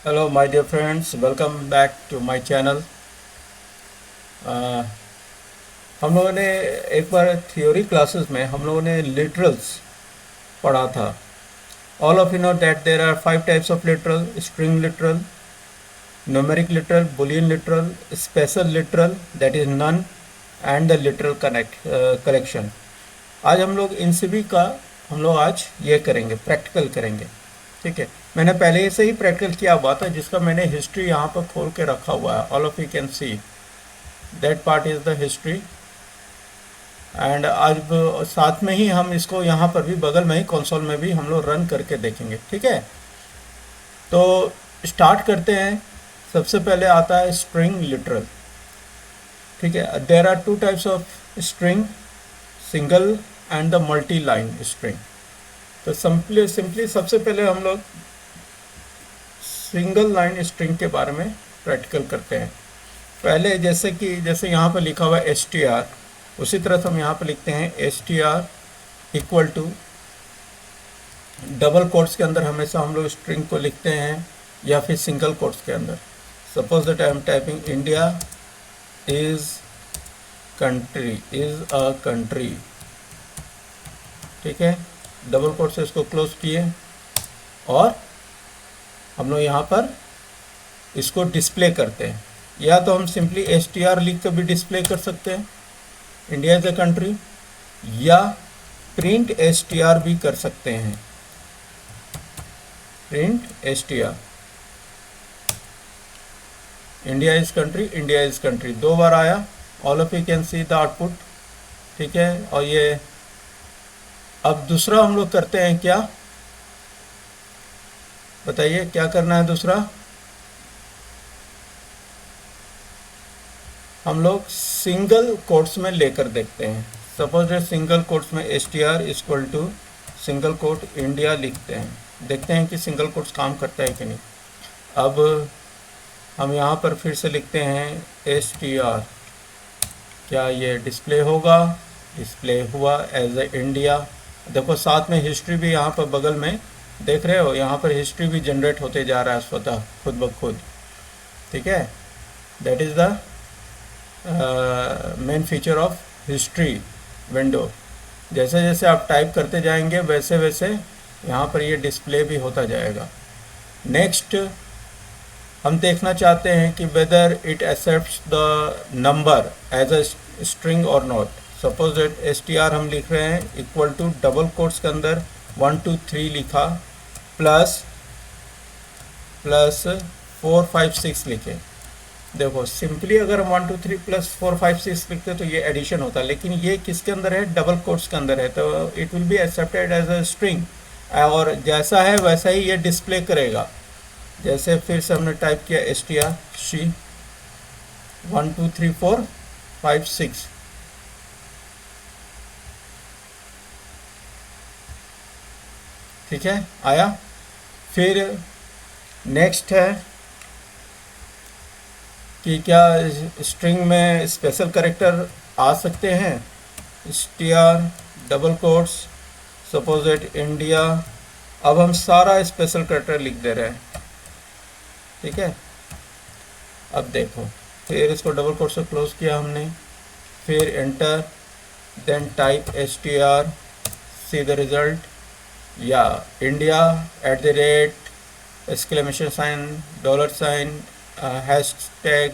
Hello my dear friends, welcome back to my channel. हम लोगों ने एक बार थ्योरी क्लासेस में हम लोगों ने लिटरल्स पढ़ा था। All of you know that there are 5 types of literal: string literal, numeric literal, boolean literal, special literal that is none, and the literal collection. आज हम लोग इन सभी का आज ये करेंगे, प्रैक्टिकल करेंगे। ठीक है, मैंने पहले से ही प्रैक्टिकल किया हुआ था जिसका मैंने हिस्ट्री यहाँ पर खोल के रखा हुआ है। All of you can see that part is the history. And आज साथ में ही हम इसको यहाँ पर भी बगल में ही कंसोल में भी हम लोग रन करके देखेंगे। ठीक है, तो स्टार्ट करते हैं। सबसे पहले आता है स्ट्रिंग लिटरल। ठीक है, there are 2 types of string, single and the multi line string. तो सिंपली सबसे पहले हम लोग सिंगल लाइन स्ट्रिंग के बारे में प्रैक्टिकल करते हैं। पहले जैसे यहाँ पर लिखा हुआ है str, उसी तरह से हम यहाँ पर लिखते हैं str equal to double quotes के अंदर हमेशा हम लोग स्ट्रिंग को लिखते हैं, या फिर सिंगल कोट्स के अंदर। Suppose that I am typing India is a country. ठीक है, डबल कोट से इसको क्लोज किए और हम लोग यहाँ पर इसको डिस्प्ले करते हैं। या तो हम सिंपली str लिख कर भी डिस्प्ले कर सकते हैं, इंडिया इज अ कंट्री, या प्रिंट str भी कर सकते हैं, print str, India is country, India is country 2 बार आया। All of you can see the output. ठीक है, और ये अब दूसरा हम लोग करते हैं क्या, बताइए क्या करना है दूसरा। हम लोग सिंगल कोट्स में लेकर देखते हैं। सपोज दैट सिंगल कोट्स में str equal to single quote India लिखते हैं, देखते हैं कि सिंगल कोट्स काम करता है कि नहीं। अब हम यहाँ पर फिर से लिखते हैं str, क्या ये डिस्प्ले होगा? डिस्प्ले हुआ एज ए इंडिया। देखो साथ में हिस्ट्री भी यहाँ पर बगल में देख रहे हो, यहाँ पर हिस्ट्री भी जनरेट होते जा रहा है स्वतः, खुद ब खुद। ठीक है, that is the main feature of history window. जैसे जैसे आप टाइप करते जाएंगे वैसे वैसे यहाँ पर ये डिस्प्ले भी होता जाएगा। नेक्स्ट हम देखना चाहते हैं कि whether it accepts the number as a string और नॉट। सपोज दैट str हम लिख रहे हैं इक्वल टू डबल कोट्स के अंदर 1 2 3 लिखा, प्लस 4 5 6 लिखे। देखो सिंपली अगर हम 1 2 3 प्लस 4 5 6 लिखते तो ये एडिशन होता, लेकिन ये किसके अंदर है? डबल कोट्स के अंदर है, तो it will be accepted as a string, और जैसा है वैसा ही ये डिस्प्ले करेगा। जैसे फिर से हमने टाइप किया str शी 1 2 3 4 5 6, ठीक है आया। फिर नेक्स्ट है कि क्या स्ट्रिंग में स्पेशल कैरेक्टर आ सकते हैं? str double quotes, suppose that India. अब हम सारा स्पेशल कैरेक्टर लिख दे रहे हैं। ठीक है, अब देखो फिर इसको डबल कोट से क्लोज किया हमने, फिर enter, then type str, see the result, या इंडिया @ $! $, हैशटैग,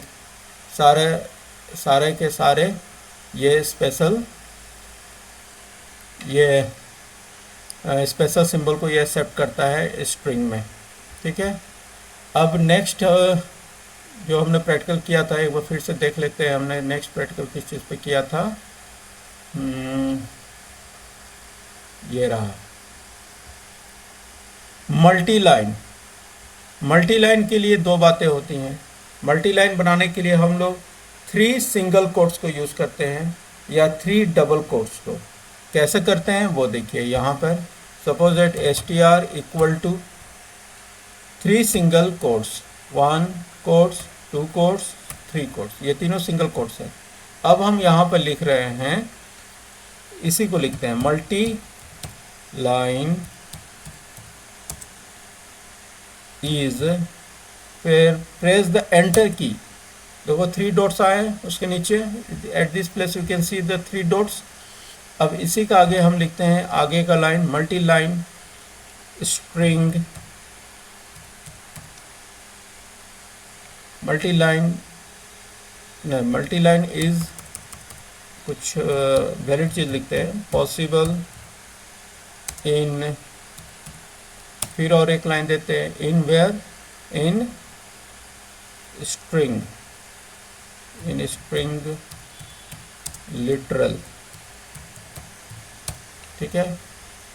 सारे के सारे ये स्पेशल सिंबल को ये एक्सेप्ट करता है स्ट्रिंग में। ठीक है, अब नेक्स्ट जो हमने प्रैक्टिकल किया था एक बार फिर से देख लेते हैं। हमने नेक्स्ट प्रैक्टिकल किस चीज़ पे किया था? ये रहा मल्टी लाइन। मल्टी लाइन के लिए 2 बातें होती हैं। मल्टी लाइन बनाने के लिए हम लोग 3 सिंगल कोट्स को यूज़ करते हैं या 3 डबल कोट्स को। कैसे करते हैं वो देखिए यहाँ पर। Suppose that str equal to 3 single quotes, 1 quotes, 2 quotes, 3 quotes, ये तीनों सिंगल कोट्स हैं। अब हम यहाँ पर लिख रहे हैं, इसी को लिखते हैं मल्टी लाइन is फिर प्रेस द एंटर की, देखो 3 डॉट्स आए हैं उसके नीचे, at this place you can see the 3 dots. अब इसी का आगे हम लिखते हैं आगे का line, multi line string, multi line is कुछ वैलिड चीज़ लिखते हैं, पॉसिबल इन, फिर और एक लाइन देते हैं in where, in string, in string literal. ठीक है,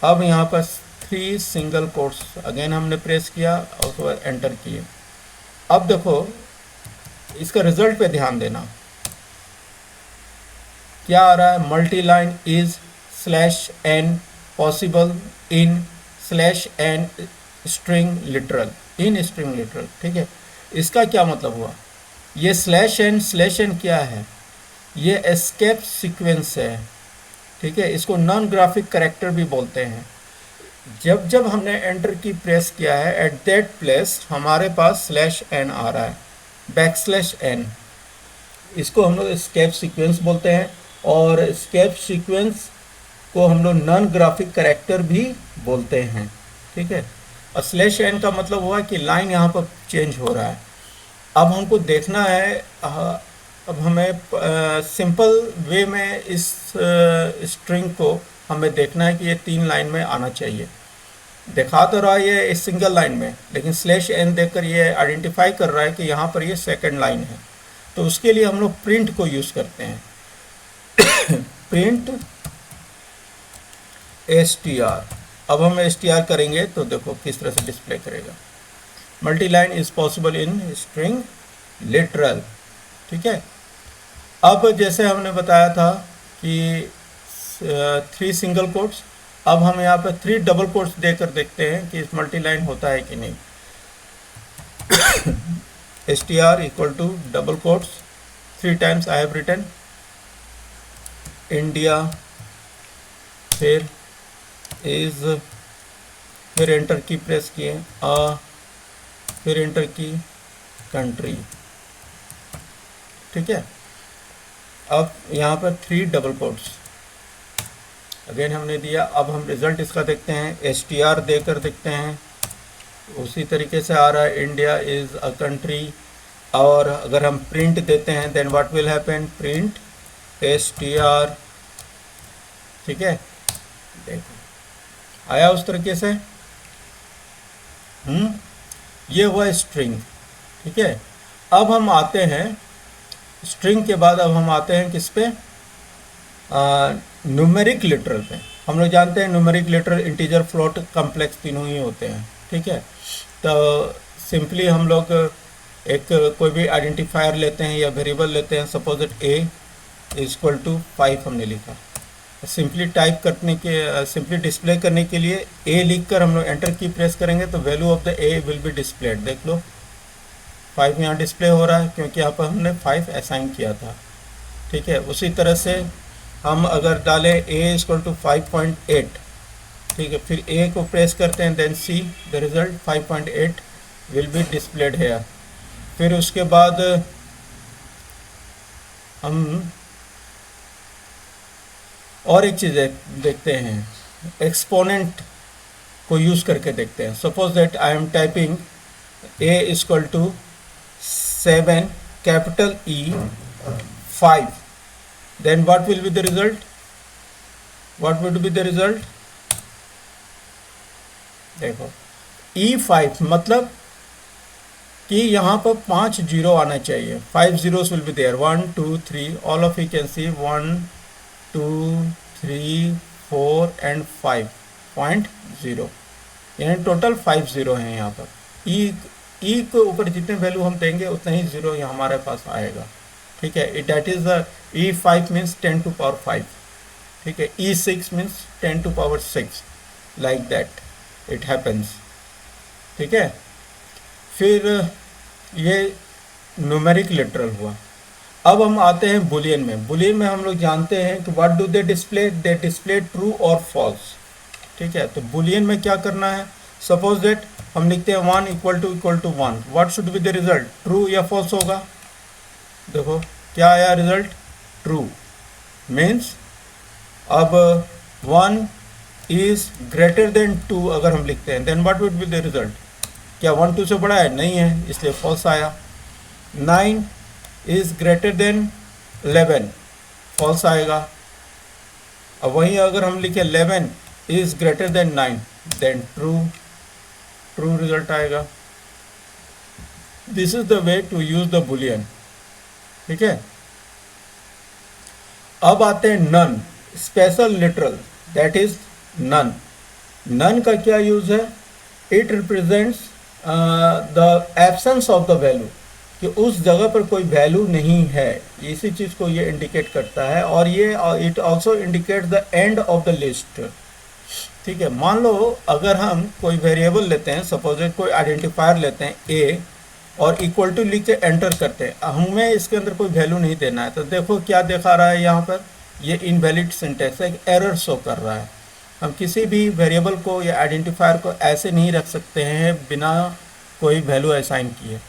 अब यहाँ पर 3 सिंगल कोट्स अगेन हमने प्रेस किया और उसके बाद एंटर किए। अब देखो इसका रिजल्ट पे ध्यान देना, क्या आ रहा है, multi line is slash n possible in slash n string literal, in string literal. ठीक है, इसका क्या मतलब हुआ, ये स्लैश एन क्या है, ये एस्केप सीक्वेंस है। ठीक है, इसको नॉन ग्राफिक कैरेक्टर भी बोलते हैं। जब जब हमने एंटर की प्रेस किया है एट दैट प्लेस हमारे पास स्लैश एन आ रहा है, बैकस्लैश एन, इसको हम लोग एस्केप सीक्वेंस बोलते हैं। और एस्केप सीक्वेंस को हम लोग नॉन ग्राफिक कैरेक्टर भी बोलते हैं। ठीक है, और स्लैश एन का मतलब हुआ कि लाइन यहाँ पर चेंज हो रहा है। अब हमको देखना है, अब हमें सिंपल वे में इस स्ट्रिंग को हमें देखना है कि ये 3 लाइन में आना चाहिए। दिखा तो रहा है ये इस सिंगल लाइन में, लेकिन स्लैश एन देखकर ये आइडेंटिफाई कर रहा है कि यहाँ पर ये सेकंड लाइन है। तो उसके लिए हम लोग प्रिंट को यूज़ करते हैं, प्रिंट str। अब हम str करेंगे तो देखो किस तरह से डिस्प्ले करेगा, multi line is possible in string literal. ठीक है, अब जैसे हमने बताया था कि 3 सिंगल कोट्स, अब हम यहाँ पर 3 डबल कोट्स देकर देखते हैं कि इस मल्टी लाइन होता है कि नहीं। str equal to double quotes 3 times I have written India, फिर इज, फिर एंटर की प्रेस किए, फिर एंटर की कंट्री। ठीक है, अब यहाँ पर 3 डबल कोट्स अगेन हमने दिया। अब हम रिजल्ट इसका देखते हैं, str देकर देखते हैं, उसी तरीके से आ रहा है इंडिया इज़ अ कंट्री। और अगर हम प्रिंट देते हैं then what will happen, print str। ठीक है, देखो आया उस तरीके से। ये हुआ स्ट्रिंग। ठीक है, अब हम आते हैं स्ट्रिंग के बाद, अब हम आते हैं किस पे, न्यूमेरिक लिटरल पे। हम लोग जानते हैं numeric literal, integer, float, complex तीनों ही होते हैं। ठीक है, तो सिंपली हम लोग एक कोई भी आइडेंटिफायर लेते हैं या वेरिएबल लेते हैं, suppose it a equal to 5 हमने लिखा। सिंपली टाइप करने के, सिंपली डिस्प्ले करने के लिए a लिखकर हम लोग एंटर की प्रेस करेंगे तो value of the a will be displayed. देख लो 5 यहाँ डिस्प्ले हो रहा है क्योंकि यहाँ पर हमने 5 असाइन किया था। ठीक है, उसी तरह से हम अगर डालें a इक्वल टू 5.8, ठीक है, फिर a को प्रेस करते हैं, then see the result 5.8 will be displayed here. फिर उसके बाद हम और एक चीज़ देखते हैं, एक्सपोनेंट को यूज़ करके देखते हैं। Suppose that I am typing a equal to 7 capital E 5, then what will be the result? What would be the result? देखो E5 मतलब कि यहाँ पर 5 जीरो आना चाहिए, 5 zeros will be there, 1 2 3, all of you can see 1 2 3 4 and 5.0, यानी total 5 zero हैं यहाँ पर। ई के ऊपर जितने वैल्यू हम देंगे उतना ही जीरो यहाँ हमारे पास आएगा। ठीक है, that is E5 means 10 to power 5। ठीक है, E6 means 10 to power 6, like that it happens. ठीक है, फिर ये न्यूमेरिक लिटरल हुआ। अब हम आते हैं बुलियन में। बुलियन में हम लोग जानते हैं कि what do they display true और फॉल्स। ठीक है, तो बुलियन में क्या करना है, सपोज दैट हम लिखते हैं 1 equal to 1, what should be the result, true या फॉल्स होगा। देखो क्या आया रिजल्ट, ट्रू। मीन्स अब 1 इज ग्रेटर देन 2 अगर हम लिखते हैं, then what would be the result, क्या 1 2 से बड़ा है, नहीं है, इसलिए फॉल्स आया। 9 इज ग्रेटर देन 11, फॉल्स आएगा। अब वहीं अगर हम लिखे 11 is greater than 9, then true, true result आएगा। This is the way to use the Boolean, ठीक है। अब आते हैं none, special literal, that is none. None का क्या यूज है, it represents the absence of the value, कि उस जगह पर कोई वैल्यू नहीं है, इसी चीज़ को ये इंडिकेट करता है। और ये it also indicate the end of the list, ठीक है। मान लो अगर हम कोई वेरिएबल लेते हैं, सपोज कोई आइडेंटिफायर लेते हैं ए, और इक्वल टू लिख के एंटर करते हैं, हमें इसके अंदर कोई वैल्यू नहीं देना है, तो देखो क्या दिखा रहा है यहाँ पर, ये इनवैलिड सिंटैक्स है, एक एरर शो कर रहा है। हम किसी भी वेरिएबल को या आइडेंटिफायर को ऐसे नहीं रख सकते हैं बिना कोई वैल्यू असाइन किए।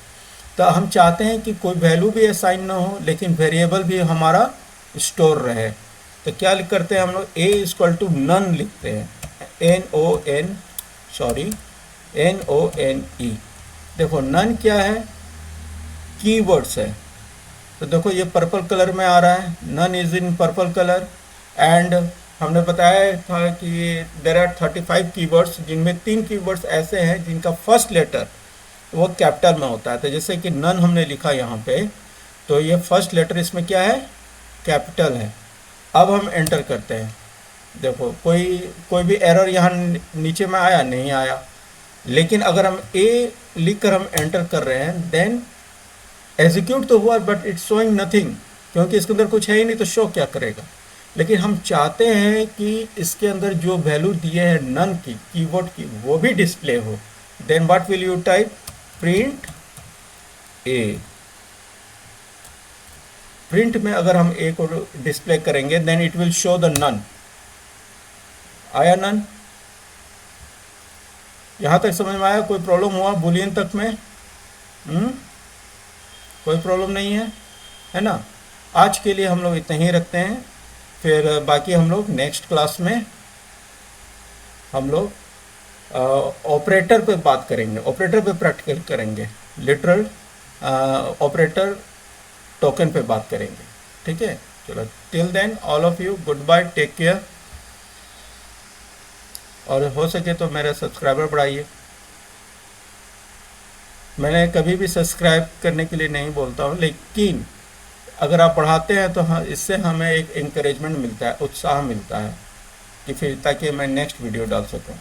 तो हम चाहते हैं कि कोई वैल्यू भी असाइन ना हो, लेकिन वेरिएबल भी हमारा स्टोर रहे। तो क्या करते हैं हम लोग, ए इक्वल टू नन लिखते हैं, NONE। देखो नन क्या है, कीवर्ड्स है। तो देखो ये पर्पल कलर में आ रहा है, none is in purple colour. And हमने बताया था कि देर आर 35 कीवर्ड्स, जिनमें 3 कीवर्ड्स ऐसे हैं जिनका फर्स्ट लेटर वो कैपिटल में होता है। तो जैसे कि नन हमने लिखा यहाँ पे, तो ये फर्स्ट लेटर इसमें क्या है, कैपिटल है। अब हम एंटर करते हैं, देखो कोई भी एरर यहाँ नीचे में आया, नहीं आया। लेकिन अगर हम ए लिख कर हम एंटर कर रहे हैं, देन एग्जीक्यूट तो हुआ बट इट्स शोइंग नथिंग, क्योंकि इसके अंदर कुछ है ही नहीं, तो शो क्या करेगा। लेकिन हम चाहते हैं कि इसके अंदर जो वैल्यू दिए हैं नन की, कीवर्ड की, वो भी डिस्प्ले हो। Then what will you type, print a. Print में अगर हम ए को डिस्प्ले करेंगे, then it will show the none. आया नन, यहाँ तक समझ में आया, कोई प्रॉब्लम हुआ बुलियन तक में? कोई प्रॉब्लम नहीं है ना। आज के लिए हम लोग इतना ही रखते हैं, फिर बाकी हम लोग नेक्स्ट क्लास में हम लोग ऑपरेटर पे बात करेंगे, ऑपरेटर पे प्रैक्टिकल करेंगे, लिटरल ऑपरेटर टोकन पे बात करेंगे, ठीक है। चलो, till then all of you goodbye, take care. और हो सके तो मेरा सब्सक्राइबर बढ़ाइए। मैंने कभी भी सब्सक्राइब करने के लिए नहीं बोलता हूँ, लेकिन अगर आप पढ़ाते हैं तो हाँ, इससे हमें एक इंकरेजमेंट मिलता है, उत्साह मिलता है कि फिर ताकि मैं नेक्स्ट वीडियो डाल सकूँ।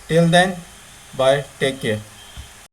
Till then bye, take care.